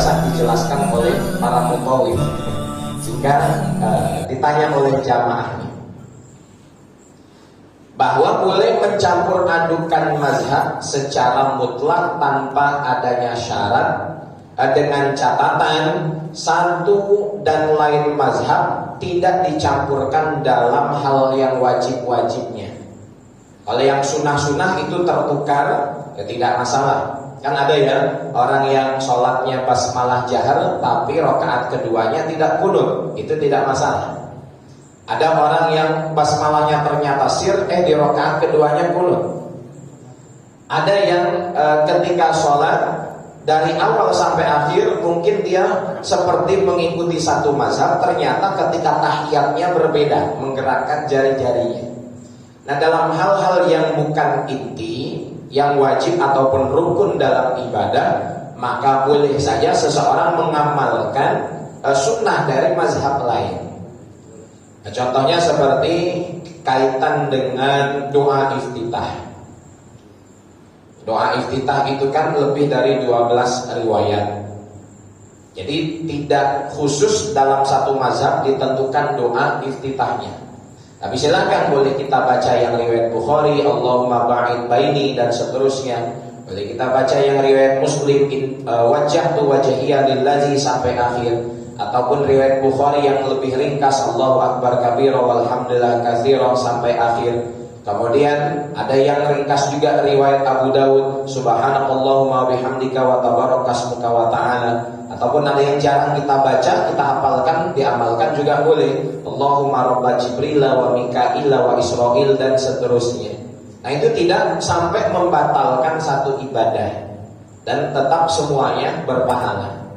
biasa dijelaskan oleh para mutawif jika ditanya oleh jamaahnya bahwa boleh mencampur adukan mazhab secara mutlak tanpa adanya syarat, dengan catatan satu dan lain mazhab tidak dicampurkan dalam hal yang wajib-wajibnya. Kalau yang sunnah-sunnah itu tertukar, ya tidak masalah. Kan ada ya orang yang sholatnya basmalah jahar tapi rakaat keduanya tidak qunut, itu tidak masalah. Ada orang yang basmalahnya ternyata sir, di rakaat keduanya qunut. Ada yang ketika sholat dari awal sampai akhir mungkin dia seperti mengikuti satu mazhab, ternyata ketika tahiyatnya berbeda, menggerakkan jari-jarinya. Nah, dalam hal-hal yang bukan inti, yang wajib ataupun rukun dalam ibadah, maka boleh saja seseorang mengamalkan sunnah dari mazhab lain. Nah, contohnya seperti kaitan dengan doa iftitah. Doa iftitah itu kan lebih dari 12 riwayat. Jadi tidak khusus dalam satu mazhab ditentukan doa iftitahnya. Tapi silakan boleh kita baca yang riwayat Bukhari, Allahumma ba'id baini dan seterusnya. Boleh kita baca yang riwayat Muslim, wajjahtu wajhiya lillazi sampai akhir. Ataupun riwayat Bukhari yang lebih ringkas, Allahu akbar kabira walhamdulillah katsira sampai akhir. Kemudian ada yang ringkas juga riwayat Abu Dawud, subhanakallahumma bihamdika wa tabarakasmuka wa ta'ala. Ataupun ada yang jarang kita baca, kita hafalkan, diamalkan juga boleh, Allahumma rabba Jibril wa Mikail wa Israil dan seterusnya. Nah, itu tidak sampai membatalkan satu ibadah dan tetap semuanya berpahala.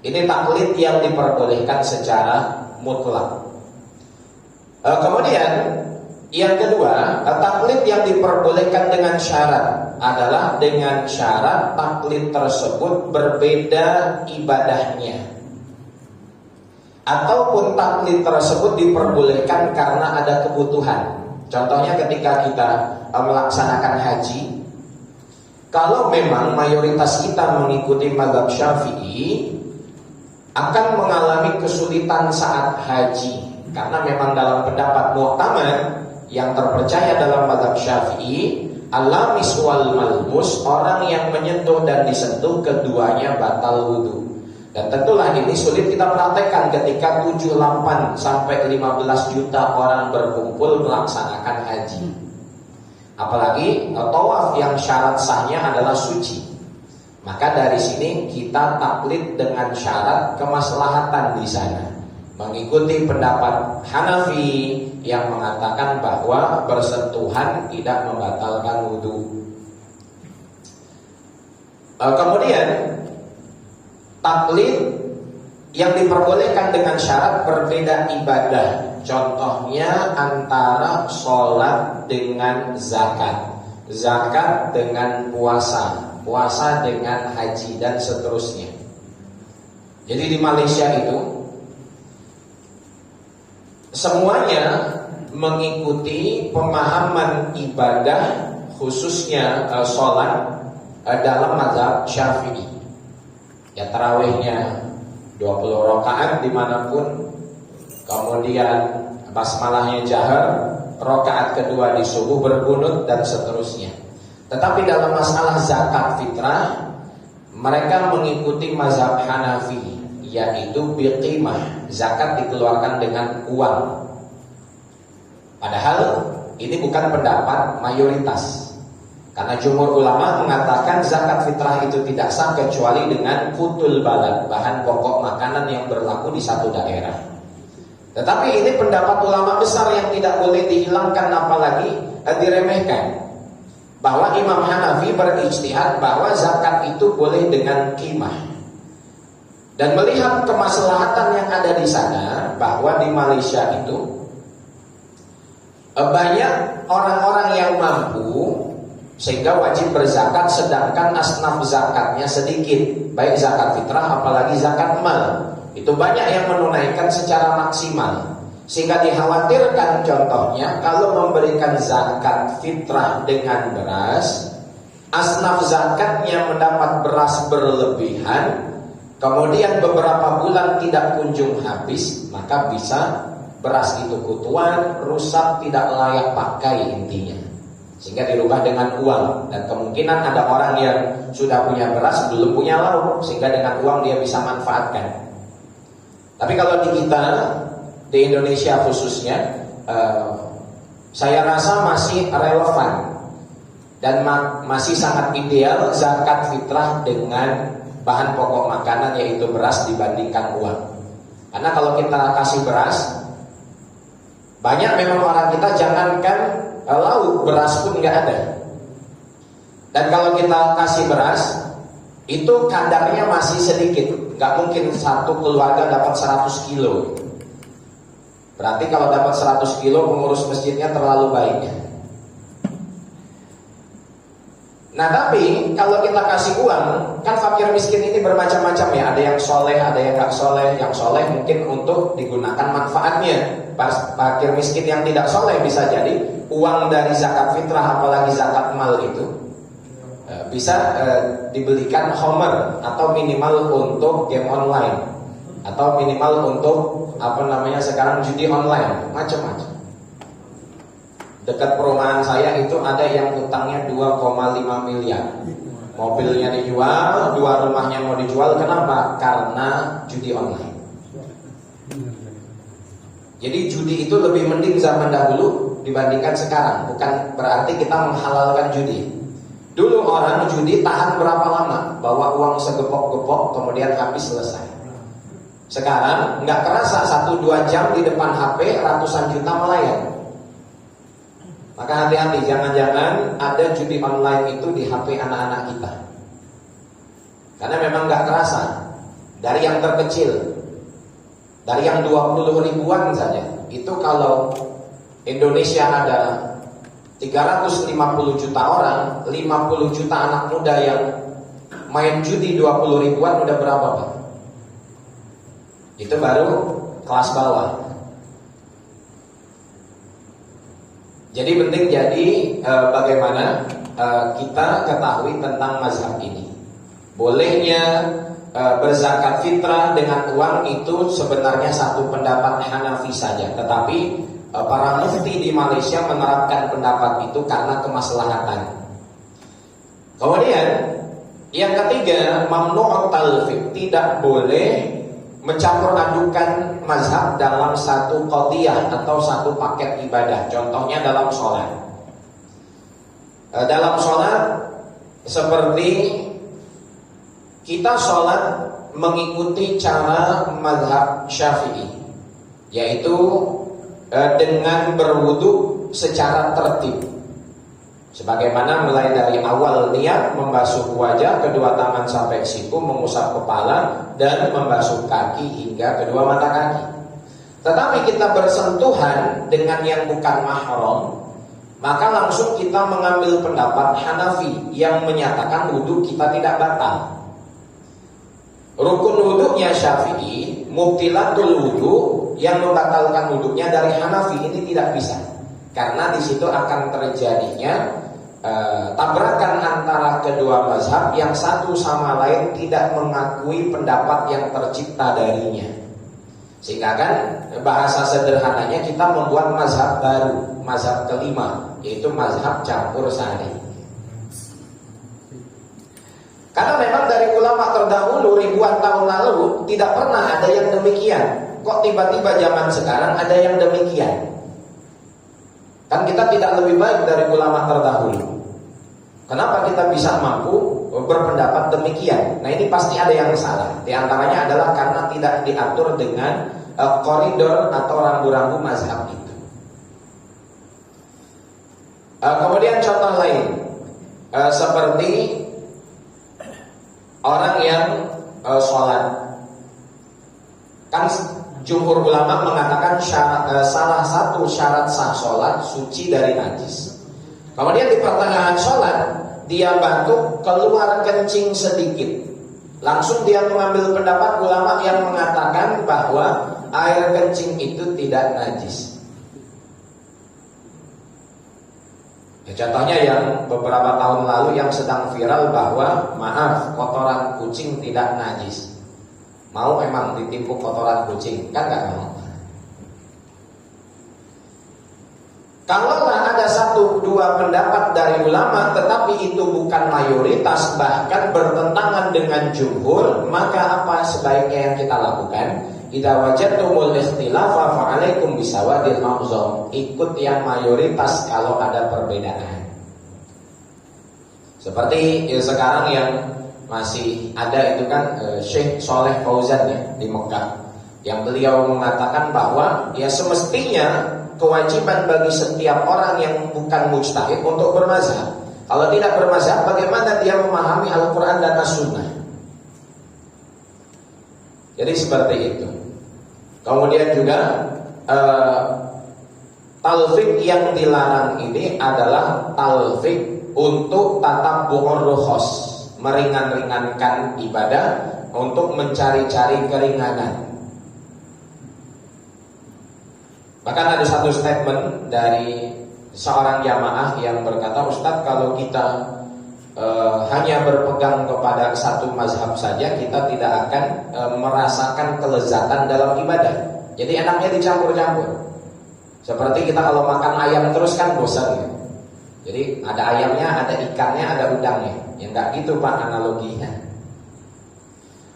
Ini taklid yang diperbolehkan secara mutlak. Kemudian yang kedua, taklid yang diperbolehkan dengan syarat adalah dengan syarat taklid tersebut berbeda ibadahnya, ataupun taklid tersebut diperbolehkan karena ada kebutuhan. Contohnya ketika kita melaksanakan haji, kalau memang mayoritas kita mengikuti mazhab Syafi'i, akan mengalami kesulitan saat haji, karena memang dalam pendapat mu'tamad yang terpercaya dalam mazhab Syafi'i, al-lamis wal malmus, orang yang menyentuh dan disentuh keduanya batal wudu. Dan tentulah ini sulit kita praktekkan ketika 78 sampai 15 juta orang berkumpul melaksanakan haji. Apalagi tawaf yang syarat sahnya adalah suci. Maka dari sini kita taklid dengan syarat kemaslahatan di sana, mengikuti pendapat Hanafi yang mengatakan bahwa bersentuhan tidak membatalkan wudu. Kemudian taklid yang diperbolehkan dengan syarat berbeda ibadah. Contohnya antara sholat dengan zakat, zakat dengan puasa, puasa dengan haji dan seterusnya. Jadi di Malaysia itu semuanya mengikuti pemahaman ibadah, khususnya sholat dalam mazhab Syafi'i. Ya, tarawihnya 20 rakaat dimanapun, kemudian basmalahnya jahar, rakaat kedua di subuh berqunut dan seterusnya. Tetapi dalam masalah zakat fitrah, mereka mengikuti mazhab Hanafi, yaitu biqimah, zakat dikeluarkan dengan uang. Padahal ini bukan pendapat mayoritas, karena jumhur ulama mengatakan zakat fitrah itu tidak sah kecuali dengan qutul balad, bahan pokok makanan yang berlaku di satu daerah. Tetapi ini pendapat ulama besar yang tidak boleh dihilangkan apalagi diremehkan, bahwa Imam Hanafi berijtihad bahwa zakat itu boleh dengan qimah. Dan melihat kemaslahatan yang ada di sana, bahwa di Malaysia itu banyak orang-orang yang mampu sehingga wajib berzakat, sedangkan asnaf zakatnya sedikit, baik zakat fitrah apalagi zakat mal. Itu banyak yang menunaikan secara maksimal, sehingga dikhawatirkan contohnya kalau memberikan zakat fitrah dengan beras, asnaf zakatnya mendapat beras berlebihan, kemudian beberapa bulan tidak kunjung habis, maka bisa beras itu kutuan, rusak, tidak layak pakai intinya, sehingga dirubah dengan uang. Dan kemungkinan ada orang yang sudah punya beras belum punya lauk, sehingga dengan uang dia bisa manfaatkan. Tapi kalau di kita, di Indonesia khususnya, saya rasa masih relevan dan masih sangat ideal zakat fitrah dengan bahan pokok makanan yaitu beras dibandingkan uang. Karena kalau kita kasih beras, banyak memang orang kita jangankan lauk, beras pun nggak ada. Dan kalau kita kasih beras, itu kadarnya masih sedikit. Nggak mungkin satu keluarga dapat 100 kilo. Berarti kalau dapat 100 kilo, pengurus masjidnya terlalu baik. Nah tapi kalau kita kasih uang, kan fakir miskin ini bermacam-macam ya. Ada yang soleh, ada yang nggak soleh. Yang soleh mungkin untuk digunakan manfaatnya. Fakir miskin yang tidak soleh bisa jadi uang dari zakat fitrah, apalagi zakat mal itu bisa dibelikan homer atau minimal untuk game online, atau minimal untuk sekarang judi online, macam-macam. Dekat perumahan saya itu ada yang utangnya 2,5 miliar. Mobilnya dijual, 2 rumahnya mau dijual. Kenapa? Karena judi online. Jadi judi itu lebih mending zaman dahulu dibandingkan sekarang. Bukan berarti kita menghalalkan judi. Dulu orang judi tahan berapa lama? Bawa uang segepok-gepok kemudian habis, selesai. Sekarang nggak kerasa 1-2 jam di depan HP ratusan juta melayang. Maka hati-hati, jangan-jangan ada judi online itu di HP anak-anak kita. Karena memang nggak kerasa. Dari yang terkecil, dari yang 20 ribuan saja, itu kalau Indonesia ada 350 juta orang, 50 juta anak muda yang main judi 20 ribuan, udah berapa Pak? Itu baru kelas bawah. Jadi penting bagaimana kita ketahui tentang mazhab ini. Bolehnya berzakat fitrah dengan uang itu sebenarnya satu pendapat Hanafi saja. Tetapi para mufti di Malaysia menerapkan pendapat itu karena kemaslahatan. Kemudian yang ketiga, mamnu' talfiq, tidak boleh mencampur adukan mazhab dalam satu qadiyah atau satu paket ibadah. Contohnya dalam sholat. Dalam sholat seperti kita sholat mengikuti cara mazhab Syafi'i, yaitu dengan berwudu secara tertib. Sebagaimana mulai dari awal niat membasuh wajah, kedua tangan sampai siku, mengusap kepala, dan membasuh kaki hingga kedua mata kaki. Tetapi kita bersentuhan dengan yang bukan mahram, maka langsung kita mengambil pendapat Hanafi yang menyatakan wudu kita tidak batal. Rukun wudunya Syafi'i, mubtilatul wudu, yang membatalkan wudunya dari Hanafi ini tidak bisa. Karena di situ akan terjadinya tabrakan antara kedua mazhab yang satu sama lain tidak mengakui pendapat yang tercipta darinya. Sehingga kan bahasa sederhananya kita membuat mazhab baru, mazhab kelima, yaitu mazhab campur sari. Karena memang dari ulama terdahulu ribuan tahun lalu tidak pernah ada yang demikian. Kok tiba-tiba zaman sekarang ada yang demikian? Kan kita tidak lebih baik dari ulama terdahulu. Kenapa kita bisa mampu berpendapat demikian? Nah ini pasti ada yang salah. Di antaranya adalah karena tidak diatur dengan koridor atau rambu-rambu mazhab itu. Kemudian contoh lain, seperti orang yang sholat. Kan jumhur ulama mengatakan salah satu syarat sah sholat suci dari najis. Kemudian di pertengahan sholat dia batuk, keluar kencing sedikit, langsung dia mengambil pendapat ulama yang mengatakan bahwa air kencing itu tidak najis. Contohnya yang beberapa tahun lalu yang sedang viral bahwa maaf, kotoran kucing tidak najis. Mau emang ditimpuk kotoran kucing? Kan nggak mau. Kalaulah ada satu dua pendapat dari ulama tetapi itu bukan mayoritas, bahkan bertentangan dengan jumhur, maka apa sebaiknya yang kita lakukan? Idza wajadtumul ikhtilafa fa'alaikum bisawadil ma'zum. Ikut yang mayoritas kalau ada perbedaan. Seperti sekarang yang masih ada itu kan Syekh Saleh Fauzan ya di Mekah, yang beliau mengatakan bahwa ya semestinya kewajiban bagi setiap orang yang bukan mujtahid untuk bermazhab. Kalau tidak bermazhab, bagaimana dia memahami Al-Quran dan As-Sunnah? Jadi seperti itu. Kemudian juga talfik yang dilarang ini adalah talfik untuk tatabbu'ur rukhas, meringan-ringankan ibadah untuk mencari-cari keringanan. Bahkan ada satu statement dari seorang jamaah yang berkata, Ustadz, kalau kita hanya berpegang kepada satu mazhab saja, kita tidak akan merasakan kelezatan dalam ibadah. Jadi enaknya dicampur-campur. Seperti kita kalau makan ayam terus kan bosan ya. Jadi ada ayamnya, ada ikannya, ada udangnya. Ya enggak gitu Pak analoginya.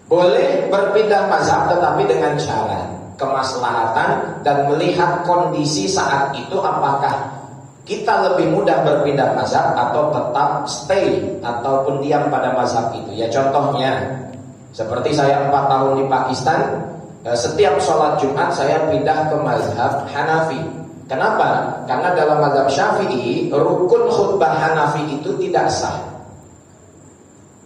Boleh berpindah mazhab tetapi dengan syarat kemaslahatan dan melihat kondisi saat itu, apakah kita lebih mudah berpindah mazhab atau tetap stay ataupun diam pada mazhab itu. Ya contohnya seperti saya 4 tahun di Pakistan, setiap sholat Jumat saya pindah ke mazhab Hanafi. Kenapa? Karena dalam mazhab Syafi'i rukun khutbah Hanafi itu tidak sah.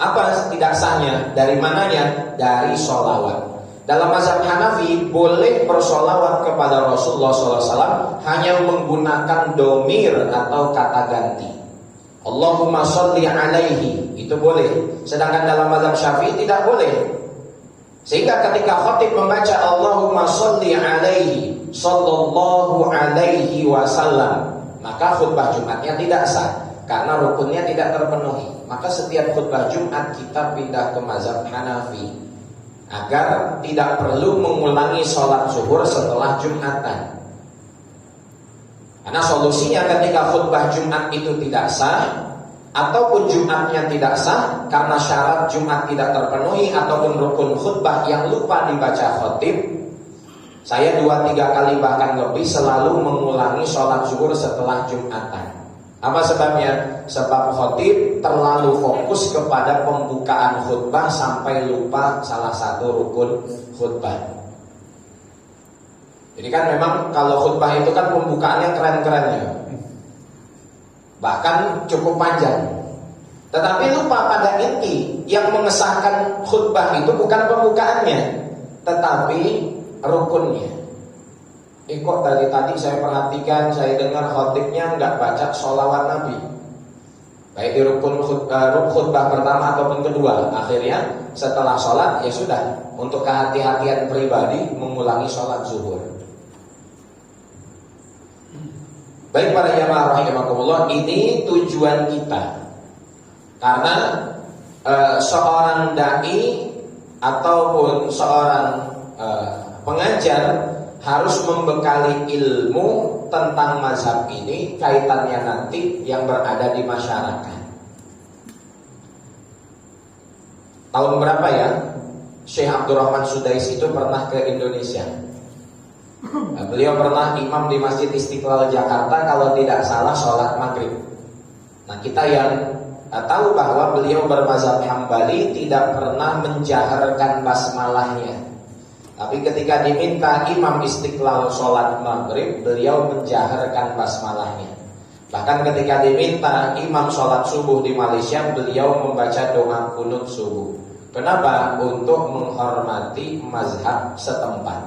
Apa tidak sahnya? Dari mananya? Dari sholawat. Dalam mazhab Hanafi boleh bersolawat kepada Rasulullah SAW hanya menggunakan domir atau kata ganti. Allahumma sholli alaihi, itu boleh. Sedangkan dalam mazhab Syafi'i tidak boleh. Sehingga ketika khatib membaca Allahumma sholli alaihi sallallahu alaihi wasallam, maka khutbah Jumatnya tidak sah karena rukunnya tidak terpenuhi. Maka setiap khutbah Jumat kita pindah ke mazhab Hanafi agar tidak perlu mengulangi sholat zuhur setelah Jumatan. Karena solusinya ketika khutbah Jumat itu tidak sah, ataupun Jumatnya tidak sah karena syarat Jumat tidak terpenuhi, ataupun rukun khutbah yang lupa dibaca khotib, saya 2-3 kali bahkan lebih selalu mengulangi sholat zuhur setelah Jumatan. Apa sebabnya? Sebab khotib terlalu fokus kepada pembukaan khutbah sampai lupa salah satu rukun khutbah. Jadi kan memang kalau khutbah itu kan pembukaannya keren-kerennya, bahkan cukup panjang. Tetapi lupa pada inti, yang mengesahkan khutbah itu bukan pembukaannya, tetapi rukunnya. Kok dari tadi saya perhatikan, saya dengar khotibnya nggak baca sholawat Nabi, baik di rukun khutbah pertama ataupun kedua. Akhirnya setelah sholat ya sudah, untuk kehati-hatian pribadi mengulangi sholat zuhur. Baik para jamaah rahimakumullah, ini tujuan kita. Karena seorang dai ataupun seorang pengajar harus membekali ilmu tentang mazhab ini, kaitannya nanti yang berada di masyarakat. Tahun berapa ya Syekh Abdurrahman Sudais itu pernah ke Indonesia? Beliau pernah imam di Masjid Istiqlal Jakarta, kalau tidak salah sholat maghrib. Nah kita yang tahu bahwa beliau bermazhab Hambali tidak pernah menjaharkan basmalahnya. Tapi ketika diminta imam Istiqlal sholat maghrib, beliau menjaharkan basmalahnya. Bahkan ketika diminta imam sholat subuh di Malaysia, beliau membaca doa qunut subuh. Kenapa? Untuk menghormati mazhab setempat.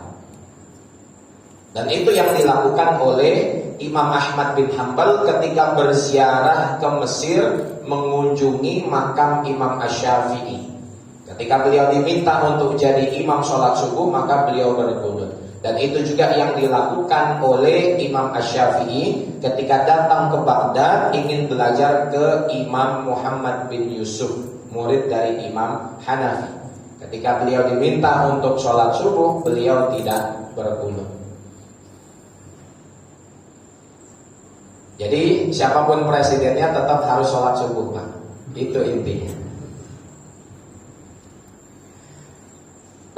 Dan itu yang dilakukan oleh Imam Ahmad bin Hanbal ketika berziarah ke Mesir mengunjungi makam Imam Asy-Syafi'i. Ketika beliau diminta untuk jadi imam sholat subuh, maka beliau berqunut. Dan itu juga yang dilakukan oleh Imam Asy-Syafi'i ketika datang ke Baghdad ingin belajar ke Imam Muhammad bin Yusuf, murid dari Imam Hanafi. Ketika beliau diminta untuk sholat subuh, beliau tidak berqunut. Jadi siapapun presidennya tetap harus sholat subuh, Pak. Itu intinya.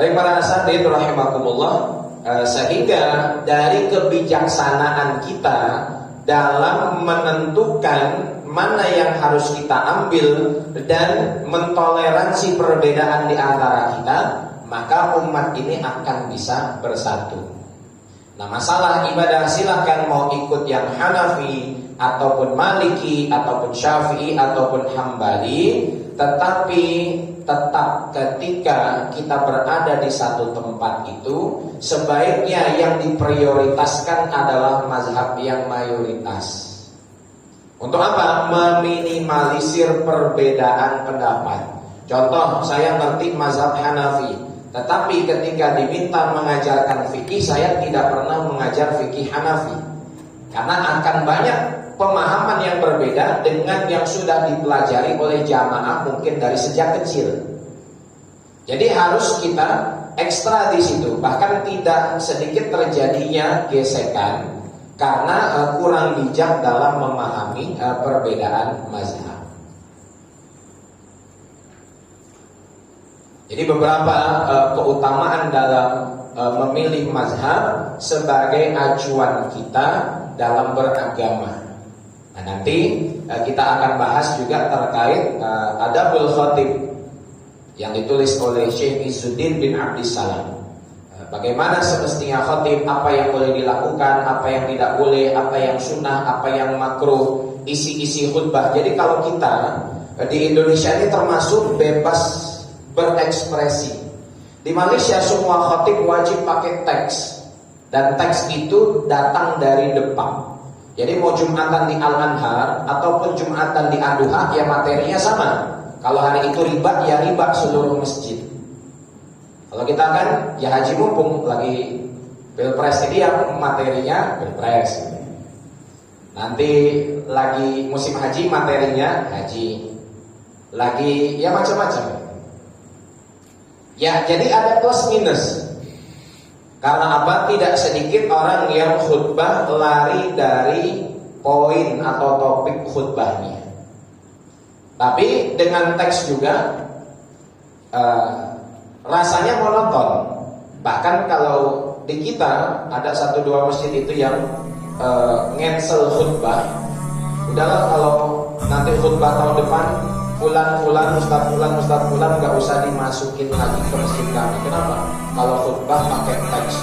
Baik para asatidz rahimakumullah, sehingga dari kebijaksanaan kita dalam menentukan mana yang harus kita ambil dan mentoleransi perbedaan di antara kita, maka umat ini akan bisa bersatu. Nah, masalah ibadah silahkan mau ikut yang Hanafi ataupun Maliki ataupun Syafi'i ataupun Hambali, tetapi tetap ketika kita berada di satu tempat itu, sebaiknya yang diprioritaskan adalah mazhab yang mayoritas. Untuk apa? Meminimalisir perbedaan pendapat. Contoh, saya ngerti mazhab Hanafi, tetapi ketika diminta mengajarkan fikih, saya tidak pernah mengajar fikih Hanafi, karena akan banyak pemahaman yang berbeda dengan yang sudah dipelajari oleh jamaah mungkin dari sejak kecil. Jadi harus kita ekstra di situ, bahkan tidak sedikit terjadinya gesekan karena kurang bijak dalam memahami perbedaan mazhab. Jadi beberapa keutamaan dalam memilih mazhab sebagai acuan kita dalam beragama. Nah, nanti kita akan bahas juga terkait Adabul Khatib yang ditulis oleh Syekh Izzuddin bin Abdissalam. Bagaimana semestinya khatib, apa yang boleh dilakukan, apa yang tidak boleh, apa yang sunnah, apa yang makruh, isi-isi khutbah. Jadi kalau kita di Indonesia ini termasuk bebas berekspresi. Di Malaysia semua khatib wajib pakai teks, dan teks itu datang dari depan. Jadi mau Jumatan di Al-Anhar ataupun Jumatan di Ad-Duha, ya materinya sama. Kalau hari itu riba, ya riba seluruh masjid. Kalau kita kan ya haji mumpung lagi pilpres, jadi ya materinya pilpres. Nanti lagi musim haji, materinya haji. Lagi ya macam-macam. Ya jadi ada plus minus. Karena apa? Tidak sedikit orang yang khutbah lari dari poin atau topik khutbahnya. Tapi dengan teks juga rasanya monoton. Bahkan kalau di kita ada 1-2 masjid itu yang ngensel khutbah. Udahlah kalau nanti khutbah tahun depan fulan, ustaz fulan nggak usah dimasukin lagi ke masjid kami. Kenapa? Kalau khutbah pakai teks.